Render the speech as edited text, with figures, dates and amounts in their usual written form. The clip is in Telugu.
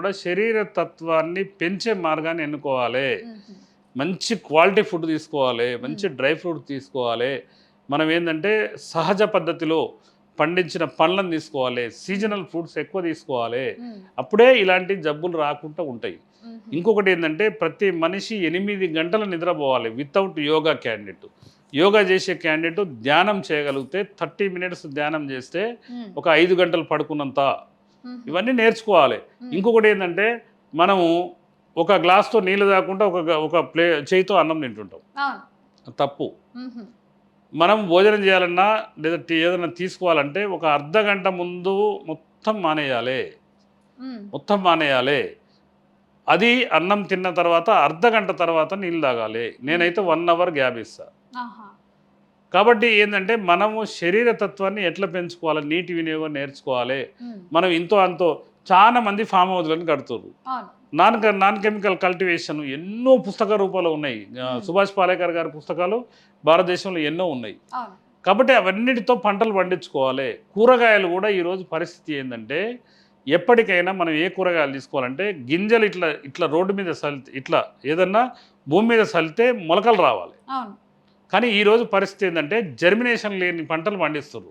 కూడా శరీర తత్వాన్ని పెంచే మార్గాన్ని ఎన్నుకోవాలి. హుహు. మంచి క్వాలిటీ ఫుడ్ తీసుకోవాలి, మంచి డ్రై ఫ్రూట్ తీసుకోవాలి. మనం ఏంటంటే సహజ పద్ధతిలో పండించిన పండ్లను తీసుకోవాలి, సీజనల్ ఫ్రూట్స్ ఎక్కువ తీసుకోవాలి. హ్మ్. అప్పుడే ఇలాంటి జబ్బులు రాకుండా ఉంటాయి. హుహు. ఇంకొకటి ఏంటంటే ప్రతి మనిషి 8 గంటలు నిద్రపోవాలి వితౌట్ యోగా క్యాండిడేట్. యోగా చేసే క్యాండిడేట్ ధ్యానం చేయగలిగితే 30 మినిట్స్ ధ్యానం చేస్తే హ్మ్. ఒక 5 గంటలు పడుకున్నంత. హుహు. ఇవన్నీ నేర్చుకోవాలి. ఇంకొకటి ఏంటంటే మనము ఒక గ్లాస్తో నీళ్ళు తాగకుండా ఒక చేయితో అన్నం తింటుంటాం. అవును. తప్పు. హుహు. మనం భోజనం చేయాలన్నా లేదా ఏదైనా తీసుకోవాలంటే ఒక అర్ధ గంట ముందు మొత్తం మానేయాలి. హ్మ్. మొత్తం మానేయాలి. అది అన్నం తిన్న తర్వాత అర్ధ గంట తర్వాత నీళ్ళు తాగాలి. నేనైతే 1 అవర్ గ్యాప్ ఇస్తా. ఆహా! కాబట్టి ఏంటంటే మనము శరీర తత్వాన్ని ఎట్లా పెంచుకోవాలి, నీటి వినియోగం నేర్చుకోవాలి. హ్మ్. మనం ఇంతో అంతో చాలా మంది ఫామ్ హౌస్లను కడుతుర్రు. అవును. నాన్ కెమికల్ కల్టివేషన్ ఎన్నో పుస్తక రూపాలు ఉన్నాయి. సుభాష్ పాలేకర్ గారి పుస్తకాలు భారతదేశంలో ఎన్నో ఉన్నాయి. అవును. కాబట్టి అవన్నిటితో పంటలు పండించుకోవాలి. కూరగాయలు కూడా ఈరోజు పరిస్థితి ఏంటంటే ఎప్పటికైనా మనం ఏ కూరగాయలు తీసుకోవాలంటే గింజలు ఇట్లా ఇట్లా రోడ్డు మీద సల్లితే ఇట్లా ఏదన్నా భూమి మీద సల్లితే మొలకలు రావాలి. అవును. కానీ ఈరోజు పరిస్థితి ఏంటంటే జర్మినేషన్ లేని పంటలు పండిస్తున్నారు.